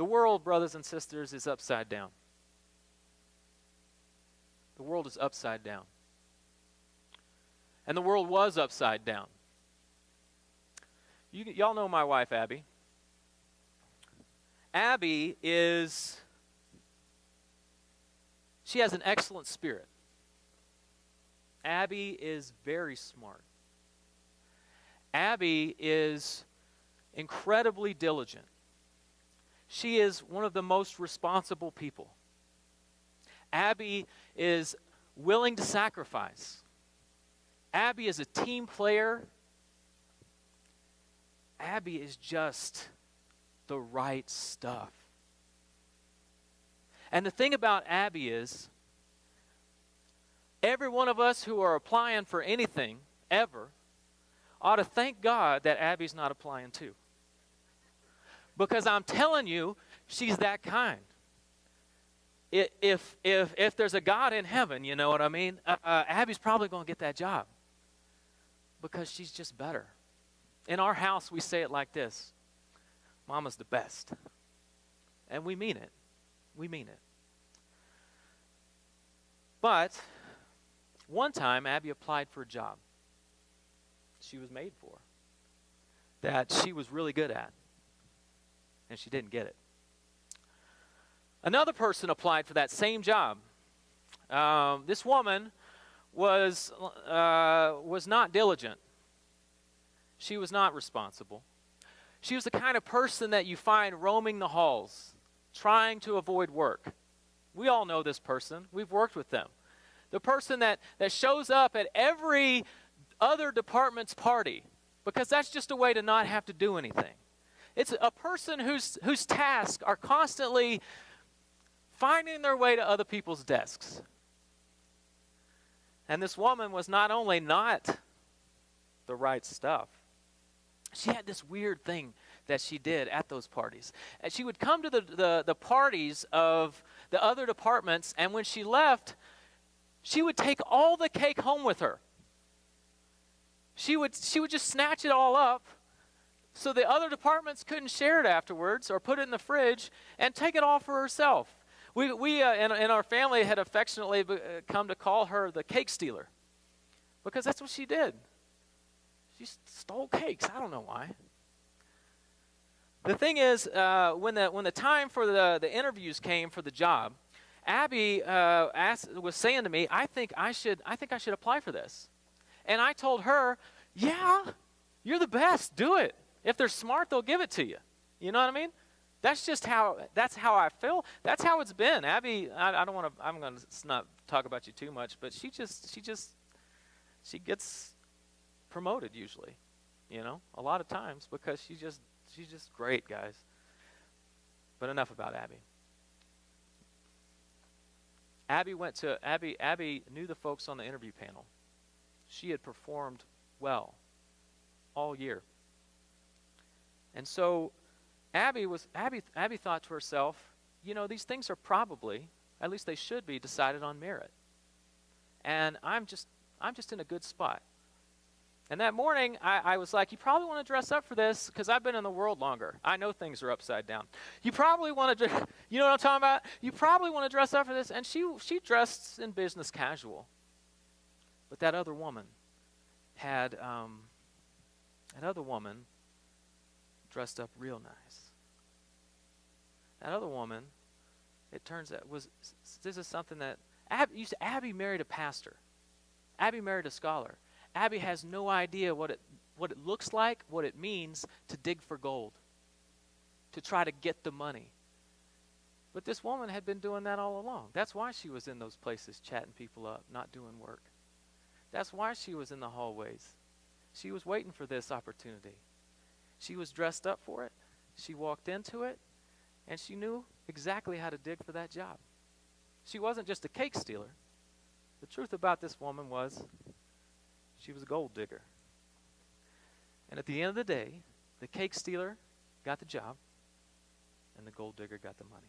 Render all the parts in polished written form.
The world, brothers and sisters, is upside down. The world is upside down. And the world was upside down. Y'all know my wife, Abby. Abby she has an excellent spirit. Abby is very smart. Abby is incredibly diligent. She is one of the most responsible people. Abby is willing to sacrifice. Abby is a team player. Abby is just the right stuff. And the thing about Abby is, every one of us who are applying for anything, ever, ought to thank God that Abby's not applying too. Because I'm telling you, she's that kind. If there's a God in heaven, you know what I mean, Abby's probably going to get that job. Because she's just better. In our house, we say it like this: Mama's the best. And we mean it. We mean it. But one time, Abby applied for a job she was made for, that she was really good at, and she didn't get it. Another person applied for that same job. This woman was not diligent. She was not responsible. She was the kind of person that you find roaming the halls, trying to avoid work. We all know this person. We've worked with them. The person that shows up at every other department's party, because that's just a way to not have to do anything. It's a person whose tasks are constantly finding their way to other people's desks. And this woman was not only not the right stuff, she had this weird thing that she did at those parties. And she would come to the parties of the other departments, and when she left, she would take all the cake home with her. She would just snatch it all up so the other departments couldn't share it afterwards or put it in the fridge and take it all for herself. We in our family had affectionately come to call her the cake stealer, because that's what she did. She stole cakes. I don't know why. The thing is, when the time for the interviews came for the job, Abby was saying to me, I think I should apply for this. And I told her, yeah, you're the best. Do it. If they're smart, they'll give it to you. You know what I mean? That's how I feel. That's how it's been. Abby, I'm going to not talk about you too much, but she gets promoted usually, a lot of times, because she's just great, guys. But enough about Abby. Abby knew the folks on the interview panel. She had performed well all year. And so Abby thought to herself, these things are probably, at least they should be, decided on merit. And I'm just in a good spot. And that morning, I was like, you probably want to dress up for this, because I've been in the world longer. I know things are upside down. You probably want to, you know what I'm talking about? You probably want to dress up for this. And she dressed in business casual. But that other woman dressed up real nice. That other woman, it turns out, this is something that, Abby married a pastor. Abby married a scholar. Abby has no idea what it looks like, what it means to dig for gold, to try to get the money. But this woman had been doing that all along. That's why she was in those places chatting people up, not doing work. That's why she was in the hallways. She was waiting for this opportunity. She was dressed up for it. She walked into it, and she knew exactly how to dig for that job. She wasn't just a cake stealer. The truth about this woman was she was a gold digger. And at the end of the day, the cake stealer got the job, and the gold digger got the money.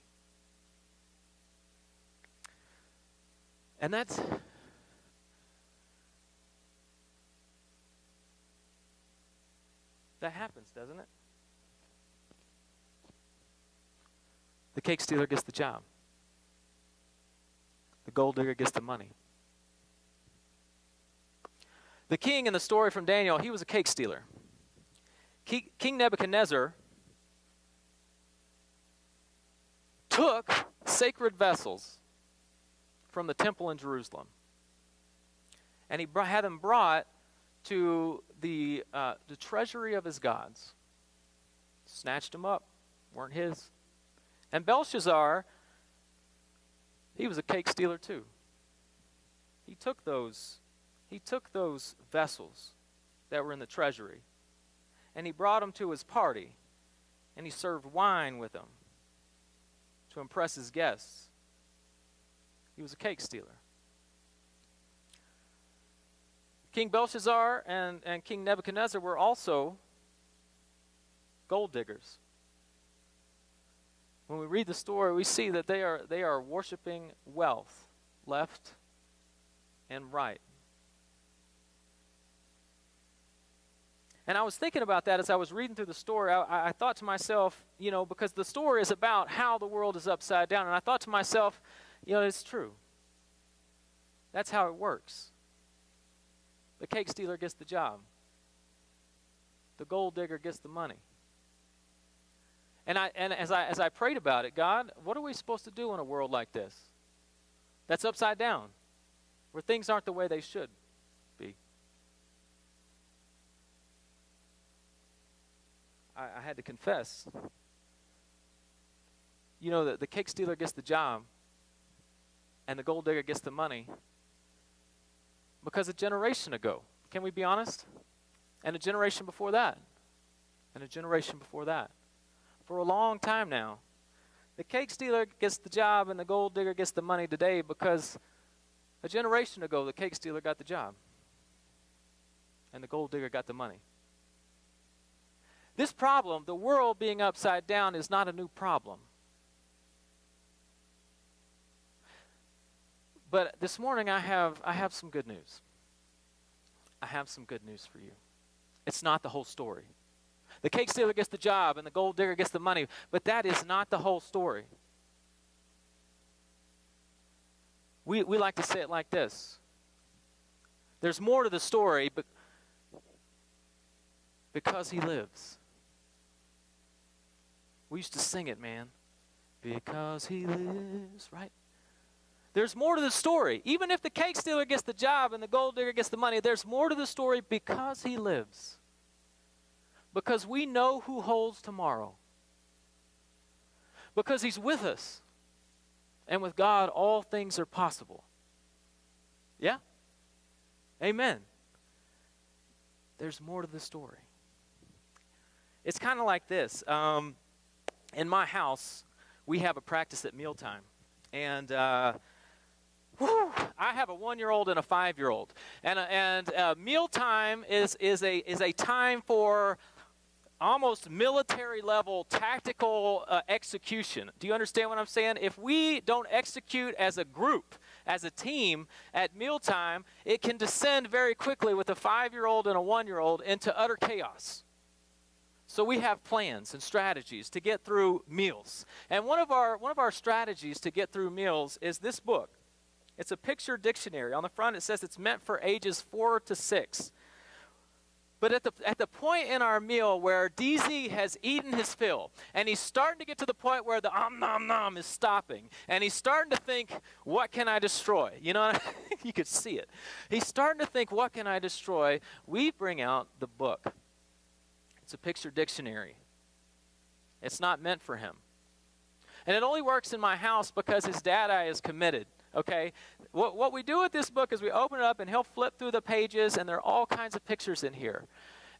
And that happens, doesn't it? The cake stealer gets the job. The gold digger gets the money. The king in the story from Daniel, he was a cake stealer. King Nebuchadnezzar took sacred vessels from the temple in Jerusalem, and he had them brought to the treasury of his gods. Snatched them up, weren't his. And Belshazzar, he was a cake stealer too. He took those vessels that were in the treasury, and he brought them to his party, and he served wine with them to impress his guests. He was a cake stealer. King Belshazzar and King Nebuchadnezzar were also gold diggers. When we read the story, we see that they are worshiping wealth, left and right. And I was thinking about that as I was reading through the story. I thought to myself, because the story is about how the world is upside down, and I thought to myself, it's true. That's how it works. The cake stealer gets the job. The gold digger gets the money. And as I prayed about it, God, what are we supposed to do in a world like this? That's upside down, where things aren't the way they should be. I had to confess. The cake stealer gets the job, and the gold digger gets the money because a generation ago, can we be honest? And a generation before that, and a generation before that. For a long time now, the cake stealer gets the job and the gold digger gets the money today because a generation ago, the cake stealer got the job and the gold digger got the money. This problem, the world being upside down, is not a new problem. But this morning I have some good news. I have some good news for you. It's not the whole story. The cake stealer gets the job and the gold digger gets the money, but that is not the whole story. We like to say it like this. There's more to the story, but because he lives. We used to sing it, man. Because he lives, right? There's more to the story. Even if the cake stealer gets the job and the gold digger gets the money, there's more to the story because he lives. Because we know who holds tomorrow. Because he's with us. And with God, all things are possible. Yeah? Amen. There's more to the story. It's kind of like this. In my house, we have a practice at mealtime. And I have a 1-year-old and a 5-year-old. And mealtime is a time for almost military level tactical execution. Do you understand what I'm saying? If we don't execute as a group, as a team at mealtime, it can descend very quickly with a 5-year-old and a 1-year-old into utter chaos. So we have plans and strategies to get through meals. And one of our strategies to get through meals is this book. It's a picture dictionary. On the front it says it's meant for ages 4 to 6. But at the point in our meal where DZ has eaten his fill, and he's starting to get to the point where the nom nom is stopping, and he's starting to think, what can I destroy? You know, you could see it. He's starting to think, what can I destroy? We bring out the book. It's a picture dictionary. It's not meant for him. And it only works in my house because his dad is committed. Okay, what we do with this book is we open it up and he'll flip through the pages and there are all kinds of pictures in here.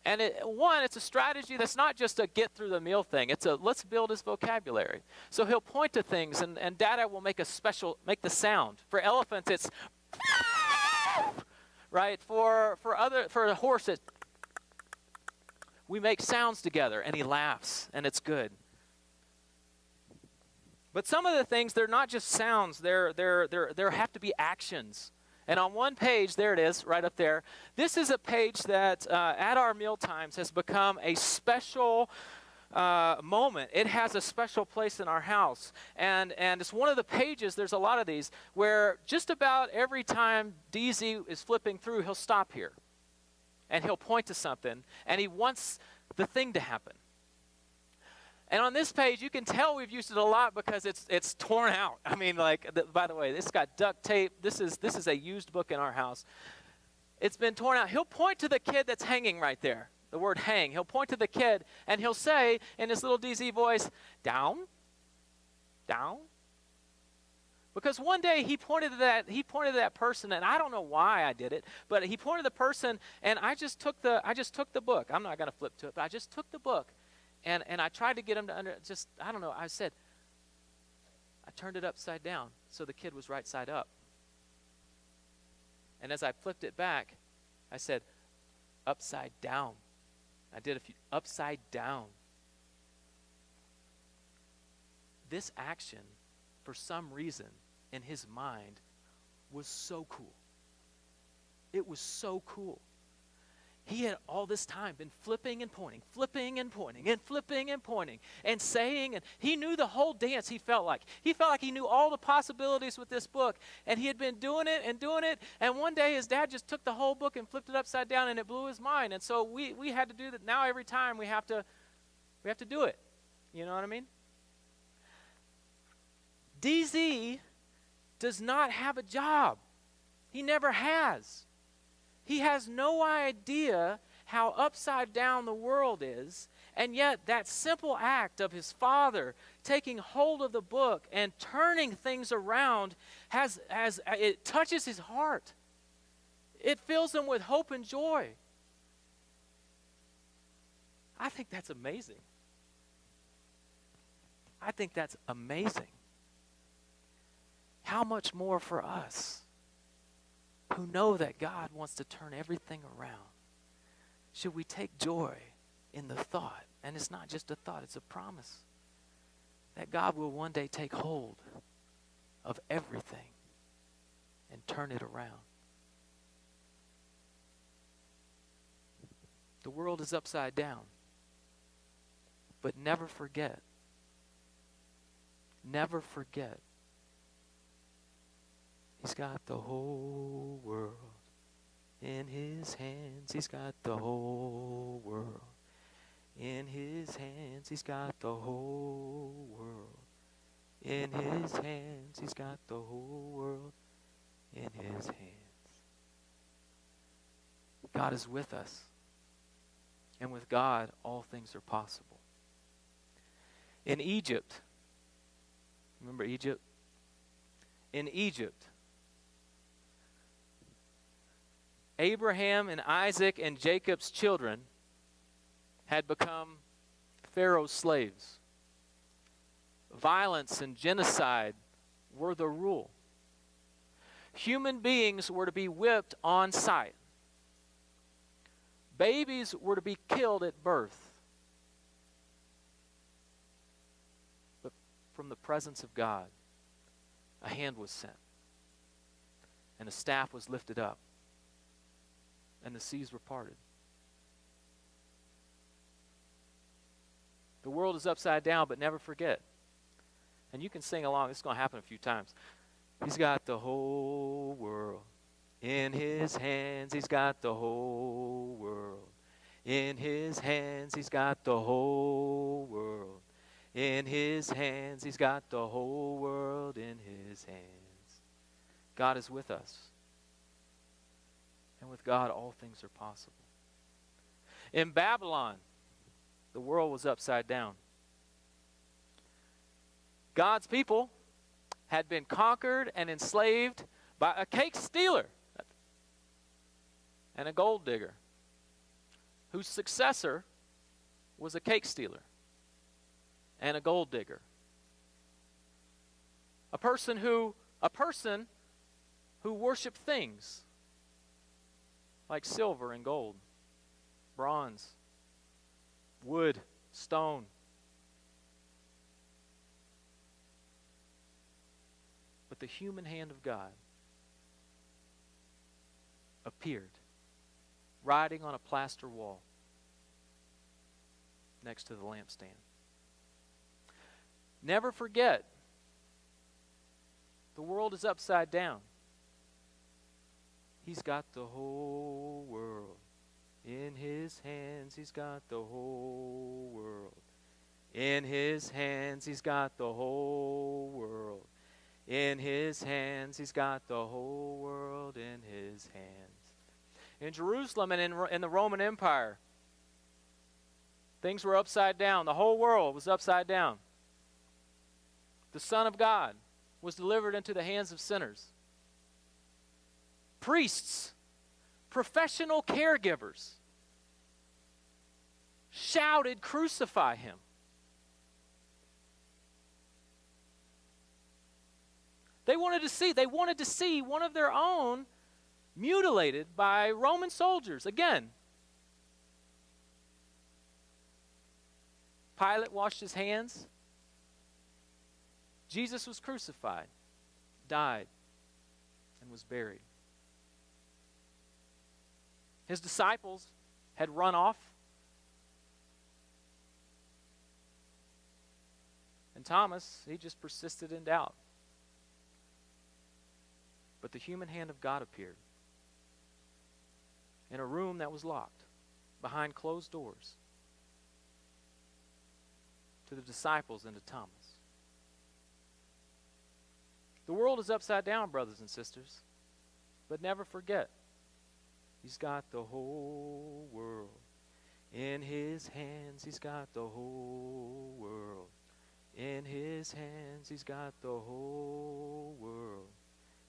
And it's a strategy that's not just a get through the meal thing. It's a let's build his vocabulary. So he'll point to things and Dada will make the sound. For elephants, it's right. For a horse, it's we make sounds together and he laughs and it's good. But some of the things, they're not just sounds, there have to be actions. And on one page, there it is, right up there. This is a page that at our meal times has become a special moment, it has a special place in our house. And it's one of the pages, there's a lot of these, where just about every time DZ is flipping through, he'll stop here. And he'll point to something, and he wants the thing to happen. And on this page, you can tell we've used it a lot because it's torn out. I mean, like, by the way, it's got duct tape. This is a used book in our house. It's been torn out. He'll point to the kid that's hanging right there. The word hang. He'll point to the kid, and he'll say in his little DZ voice, down, down. Because one day he pointed to that person, and I don't know why I did it, but he pointed to the person, and I just took the book. I'm not going to flip to it, but I just took the book, and I tried to get him to I don't know. I turned it upside down so the kid was right side up. And as I flipped it back, I said, upside down. I did a few upside down. This action, for some reason, in his mind, was so cool. It was so cool. He had all this time been flipping and pointing, and saying, and he knew the whole dance. He felt like he knew all the possibilities with this book, and he had been doing it, and one day his dad just took the whole book and flipped it upside down, and it blew his mind. And so we had to do that. Now every time we have to do it. You know what I mean? DZ does not have a job. He never has. He has no idea how upside down the world is, and yet that simple act of his father taking hold of the book and turning things around it touches his heart. It fills him with hope and joy. I think that's amazing. I think that's amazing. How much more for us who know that God wants to turn everything around? Should we take joy in the thought? And it's not just a thought, it's a promise that God will one day take hold of everything and turn it around. The world is upside down. But never forget, He's got the whole world in his hands. He's got the whole world in his hands. He's got the whole world in his hands. He's got the whole world in his hands. God is with us. And with God, all things are possible. In Egypt, remember Egypt? In Egypt, Abraham and Isaac and Jacob's children had become Pharaoh's slaves. Violence and genocide were the rule. Human beings were to be whipped on sight. Babies were to be killed at birth. But from the presence of God, a hand was sent, and a staff was lifted up, and the seas were parted. The world is upside down, but never forget. And you can sing along. It's going to happen a few times. He's got the whole world in his hands. He's got the whole world in his hands. He's got the whole world in his hands. He's got the whole world in his hands. God is with us. And with God, all things are possible. In Babylon, the world was upside down. God's people had been conquered and enslaved by a cake stealer and a gold digger, whose successor was a cake stealer and a gold digger. A person who worshiped things like silver and gold, bronze, wood, stone. But the human hand of God appeared, riding on a plaster wall. next to the lampstand. Never forget, the world is upside down. He's got the whole world in his hands. He's got the whole world in his hands. He's got the whole world in his hands. He's got the whole world in his hands. In Jerusalem and in the Roman Empire, things were upside down. The whole world was upside down. The Son of God was delivered into the hands of sinners. Priests, professional caregivers, shouted, "Crucify him." They wanted to see one of their own mutilated by Roman soldiers. Again, Pilate washed his hands. Jesus was crucified, died, and was buried. His disciples had run off. And Thomas, he just persisted in doubt. But the human hand of God appeared in a room that was locked, behind closed doors, to the disciples and to Thomas. The world is upside down, brothers and sisters, but never forget, he's got the whole world in his hands. He's got the whole world in his hands. He's got the whole world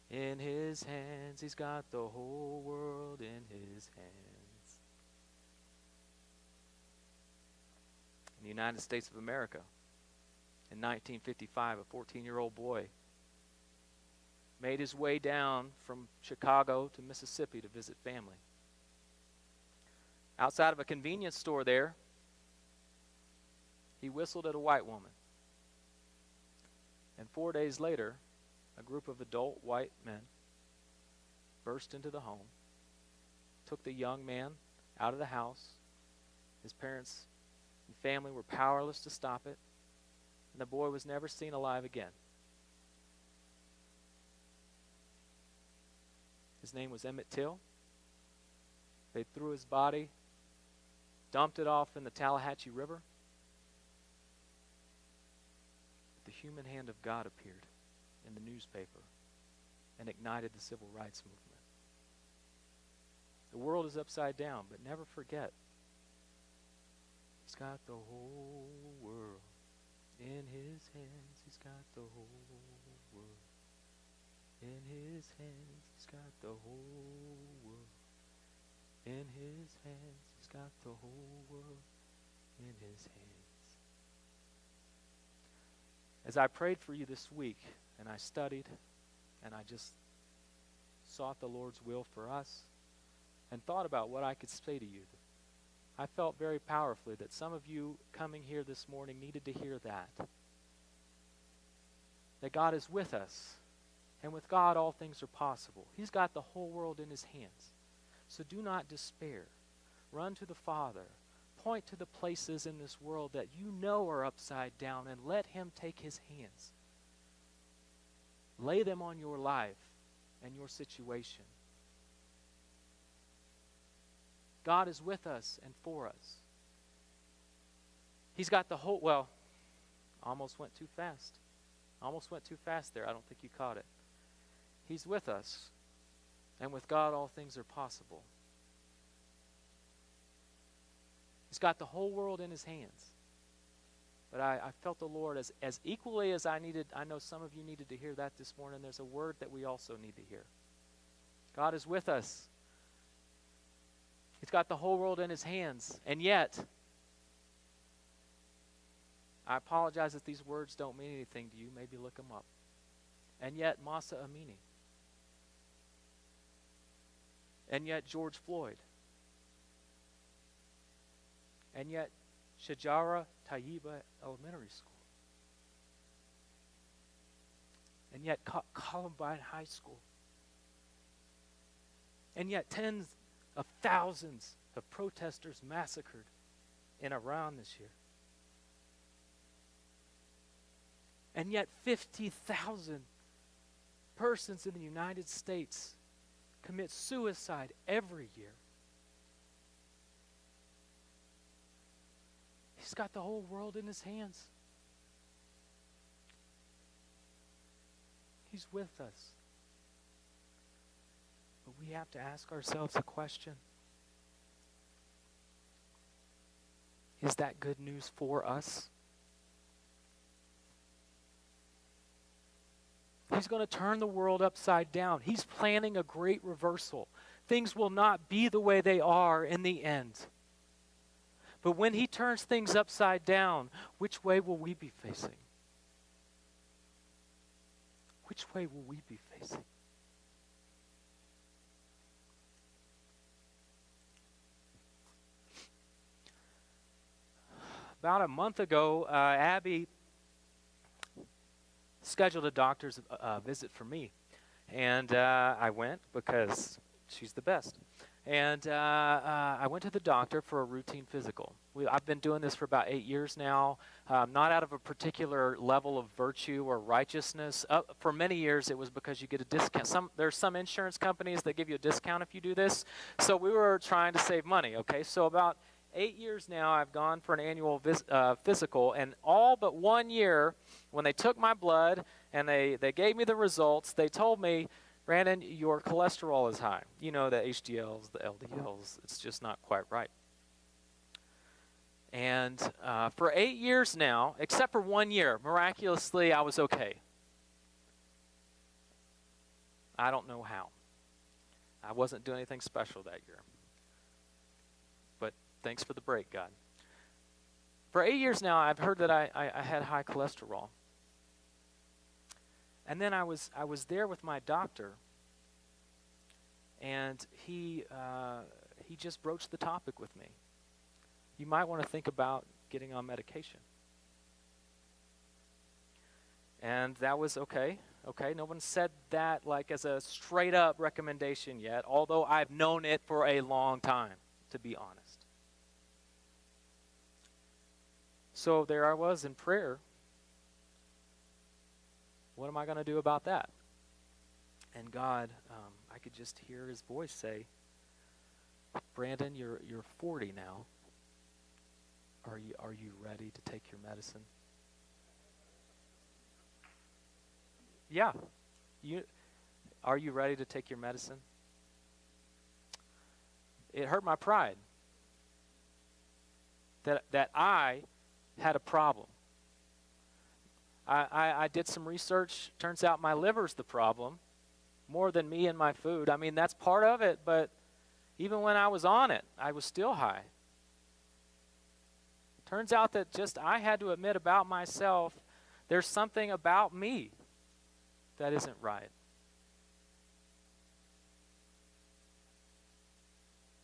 in his hands. He's got the whole world in his hands. In the United States of America, in 1955, a 14-year-old boy made his way down from Chicago to Mississippi to visit family. Outside of a convenience store there, he whistled at a white woman. And 4 days later, a group of adult white men burst into the home, took the young man out of the house. His parents and family were powerless to stop it, and the boy was never seen alive again. His name was Emmett Till. They threw his body, dumped it off in the Tallahatchie River. But the human hand of God appeared in the newspaper and ignited the civil rights movement. The world is upside down, but never forget, he's got the whole world in his hands. He's got the whole world in his hands. He's got the whole world in his hands. He's got the whole world in his hands. As I prayed for you this week, and I studied, and I just sought the Lord's will for us, and thought about what I could say to you, I felt very powerfully that some of you coming here this morning needed to hear that. That God is with us, and with God all things are possible. He's got the whole world in his hands. So do not despair. Run to the Father. Point to the places in this world that you know are upside down, and let him take his hands. Lay them on your life and your situation. God is with us and for us. He's got the whole, well, almost went too fast. Almost went too fast there. I don't think you caught it. He's with us, and with God all things are possible. He's got the whole world in his hands. But I felt the Lord as equally as I know some of you needed to hear that this morning, there's a word that we also need to hear. God is with us. He's got the whole world in his hands. And yet, I apologize if these words don't mean anything to you. Maybe look them up. And yet, Masa Amini. And yet, George Floyd. And yet, Shajara Tayyiba Elementary School. And yet, Columbine High School. And yet, tens of thousands of protesters massacred in Iran this year. And yet 50,000 persons in the United States commit suicide every year. He's got the whole world in his hands. He's with us. But we have to ask ourselves a question. Is that good news for us? He's going to turn the world upside down. He's planning a great reversal. Things will not be the way they are in the end. But when he turns things upside down, which way will we be facing? Which way will we be facing? About a month ago, Abby scheduled a doctor's visit for me. And I went because she's the best. And I went to the doctor for a routine physical. I've been doing this for about 8 years now, not out of a particular level of virtue or righteousness. For many years, it was because you get a discount. There's some insurance companies that give you a discount if you do this. So we were trying to save money, okay? So about 8 years now, I've gone for an annual physical, and all but 1 year, when they took my blood and they gave me the results, they told me, Brandon, your cholesterol is high. You know, the HDLs, the LDLs, it's just not quite right. And for 8 years now, except for 1 year, miraculously, I was okay. I don't know how. I wasn't doing anything special that year. But thanks for the break, God. For 8 years now, I've heard that I had high cholesterol. And then I was there with my doctor, and he just broached the topic with me. You might want to think about getting on medication. And that was okay. Okay, no one said that like as a straight up recommendation yet, although I've known it for a long time, to be honest. So there I was in prayer. What am I going to do about that? And God, I could just hear his voice say, Brandon, you're 40 now. Are you ready to take your medicine? Yeah. Are you ready to take your medicine? It hurt my pride that I had a problem. I did some research. Turns out my liver's the problem, more than me and my food. I mean, that's part of it, but even when I was on it, I was still high. Turns out that just I had to admit about myself, there's something about me that isn't right.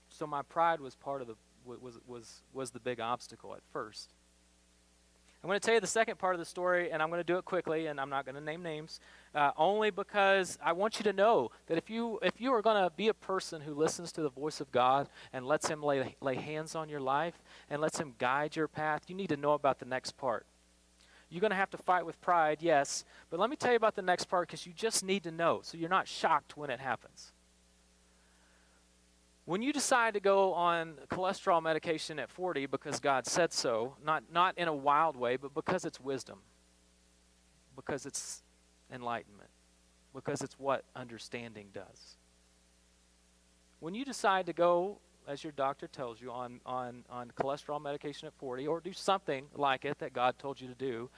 So my pride was part of was the big obstacle at first. I'm going to tell you the second part of the story, and I'm going to do it quickly, and I'm not going to name names, only because I want you to know that if you are going to be a person who listens to the voice of God and lets him lay hands on your life and lets him guide your path, you need to know about the next part. You're going to have to fight with pride, yes, but let me tell you about the next part because you just need to know so you're not shocked when it happens. When you decide to go on cholesterol medication at 40 because God said so, not in a wild way, but because it's wisdom, because it's enlightenment, because it's what understanding does. When you decide to go, as your doctor tells you, on cholesterol medication at 40, or do something like it that God told you to do,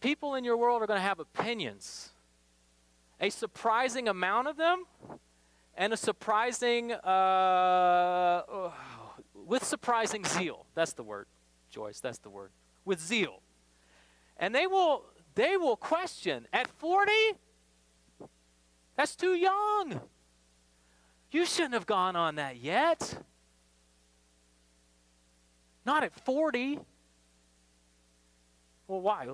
people in your world are going to have opinions. A surprising amount of them. And a surprising, with surprising zeal. That's the word, Joyce, that's the word. With zeal. And they will question, at 40? That's too young. You shouldn't have gone on that yet. Not at 40. Well, why?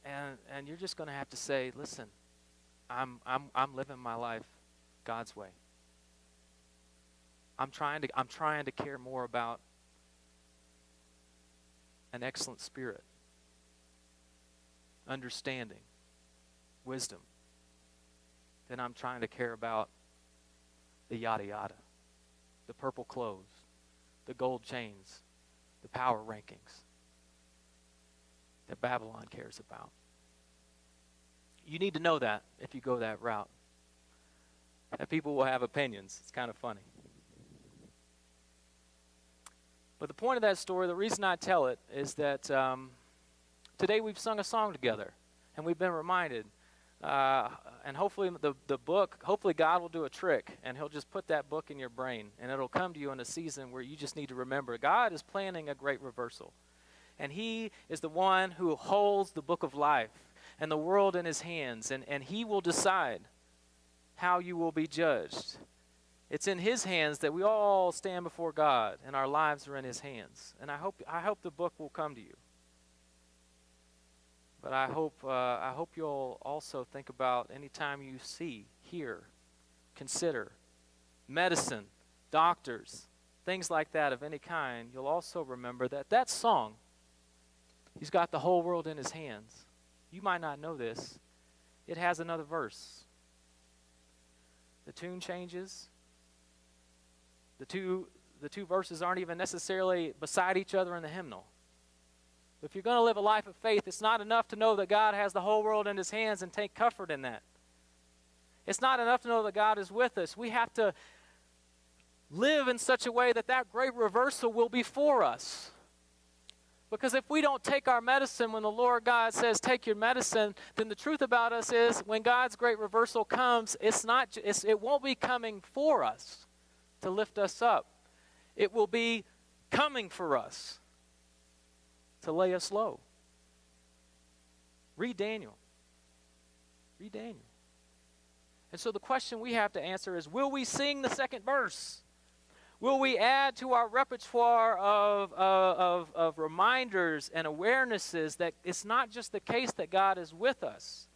And you're just going to have to say, listen, I'm living my life God's way. I'm trying to care more about an excellent spirit, understanding, wisdom, then I'm trying to care about the yada yada, the purple clothes, the gold chains, the power rankings that Babylon cares about. You need to know that if you go that route. That people will have opinions. It's kind of funny. But the point of that story, the reason I tell it, is that today we've sung a song together, and we've been reminded. And hopefully the book, hopefully God will do a trick, and he'll just put that book in your brain, and it'll come to you in a season where you just need to remember God is planning a great reversal. And he is the one who holds the book of life and the world in his hands, and he will decide how you will be judged. It's in his hands that we all stand before God, and our lives are in his hands. And I hope the book will come to you. But I hope you'll also think about any time you see, hear, consider medicine, doctors, things like that of any kind, you'll also remember that song, he's got the whole world in his hands. You might not know this. It has another verse. The tune changes. The two verses aren't even necessarily beside each other in the hymnal. If you're going to live a life of faith, it's not enough to know that God has the whole world in his hands and take comfort in that. It's not enough to know that God is with us. We have to live in such a way that great reversal will be for us. Because if we don't take our medicine when the Lord God says, take your medicine, then the truth about us is when God's great reversal comes, it won't be coming for us to lift us up. It will be coming for us to lay us low. Read Daniel. Read Daniel. And so the question we have to answer is, will we sing the second verse? Will we add to our repertoire of reminders and awarenesses that it's not just the case that God is with us.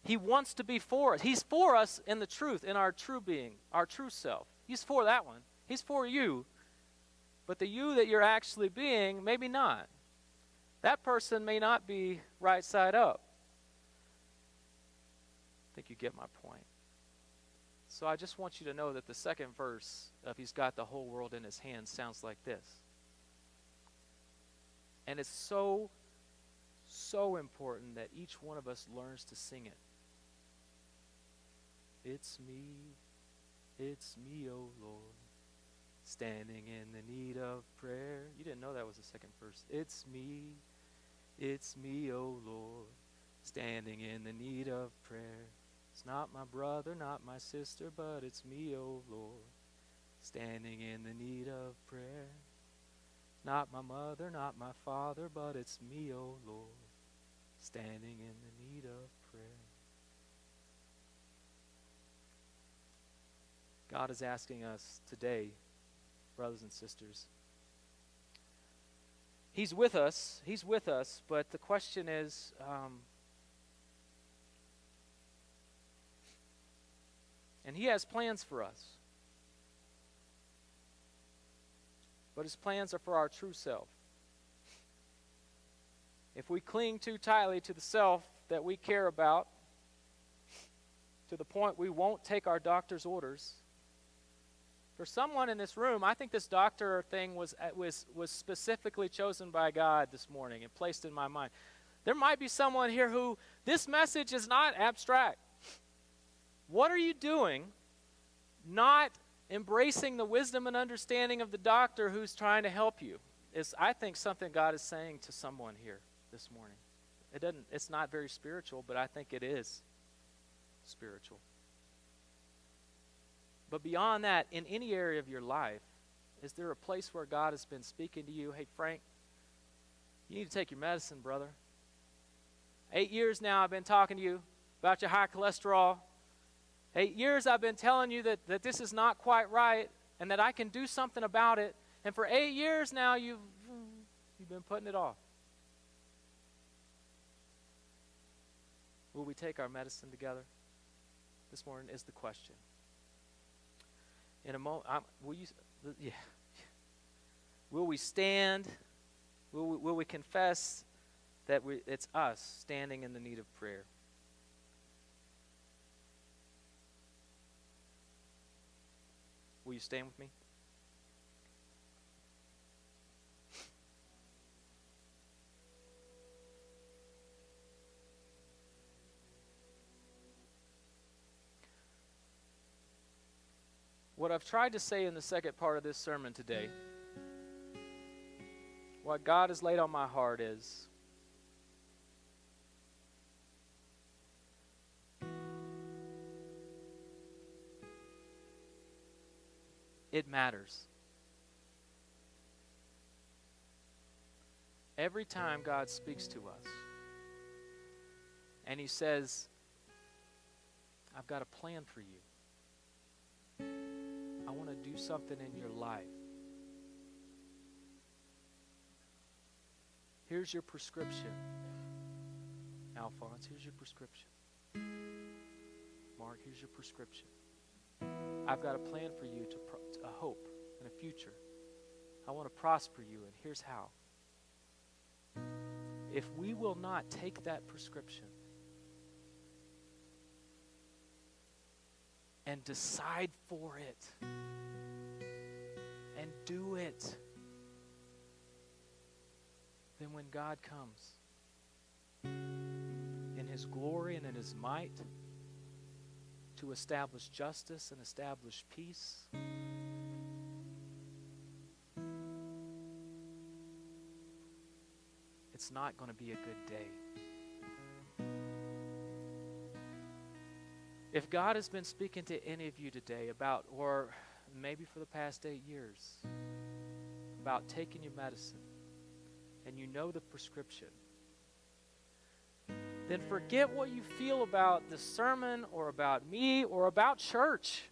He wants to be for us. He's for us in the truth, in our true being, our true self. He's for that one. He's for you. But the you that you're actually being, maybe not. That person may not be right side up. I think you get my point. So I just want you to know that the second verse of he's got the whole world in his hands sounds like this. And it's so, so important that each one of us learns to sing it. It's me, oh Lord, standing in the need of prayer. You didn't know that was the second verse. It's me, oh Lord, standing in the need of prayer. It's not my brother, not my sister, but it's me, oh Lord, standing in the need of prayer. Not my mother, not my father, but it's me, oh Lord, standing in the need of prayer. God is asking us today, brothers and sisters. He's with us, but the question is, and he has plans for us. But his plans are for our true self. If we cling too tightly to the self that we care about, to the point we won't take our doctor's orders. For someone in this room, I think this doctor thing was specifically chosen by God this morning and placed in my mind. There might be someone here who this message is not abstract. What are you doing not embracing the wisdom and understanding of the doctor who's trying to help you? Is, I think, something God is saying to someone here this morning. It's not very spiritual, but I think it is spiritual. But beyond that, in any area of your life, is there a place where God has been speaking to you? Hey, Frank, you need to take your medicine, brother. 8 years now I've been talking to you about your high cholesterol. 8 years I've been telling you that this is not quite right and that I can do something about it. And for 8 years now you've been putting it off. Will we take our medicine together? This morning is the question. In a moment, will we stand Will we confess that it's us standing in the need of prayer? Will you stand with me? What I've tried to say in the second part of this sermon today, what God has laid on my heart is, it matters. Every time God speaks to us and He says, I've got a plan for you. I want to do something in your life. Here's your prescription. Alphonse, here's your prescription. Mark, here's your prescription. I've got a plan for you, a hope and a future. I want to prosper you, and here's how. If we will not take that prescription and decide for it and do it, then when God comes in His glory and in His might to establish justice and establish peace, it's not going to be a good day. If God has been speaking to any of you today about, or maybe for the past 8 years, about taking your medicine, and you know the prescription, then forget what you feel about the sermon or about me or about church.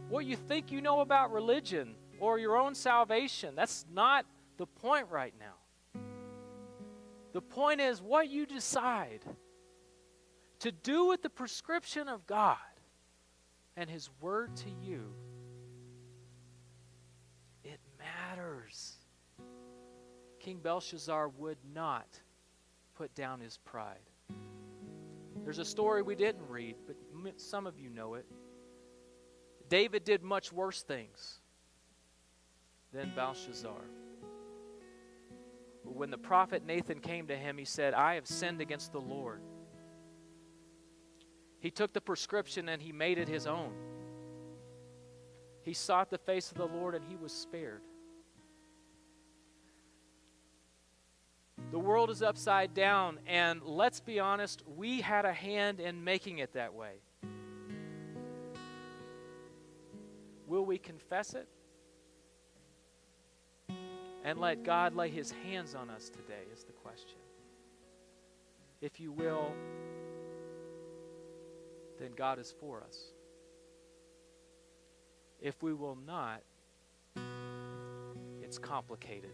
What you think you know about religion or your own salvation, that's not the point right now. The point is what you decide to do with the prescription of God and His word to you. It matters. King Belshazzar would not put down his pride. There's a story we didn't read, but some of you know it. David did much worse things than Belshazzar. But when the prophet Nathan came to him, he said, I have sinned against the Lord. He took the prescription and he made it his own. He sought the face of the Lord and he was spared. The world is upside down, and let's be honest, we had a hand in making it that way. Will we confess it? And let God lay His hands on us today is the question. If you will, then God is for us. If we will not, it's complicated.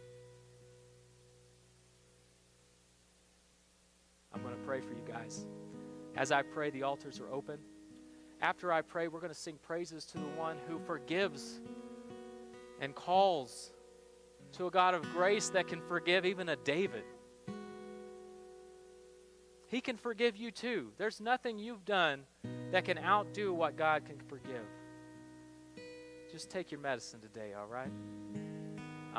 I'm going to pray for you guys. As I pray, the altars are open. After I pray, we're going to sing praises to the one who forgives and calls to a God of grace that can forgive even a David. He can forgive you too. There's nothing you've done that can outdo what God can forgive. Just take your medicine today, all right?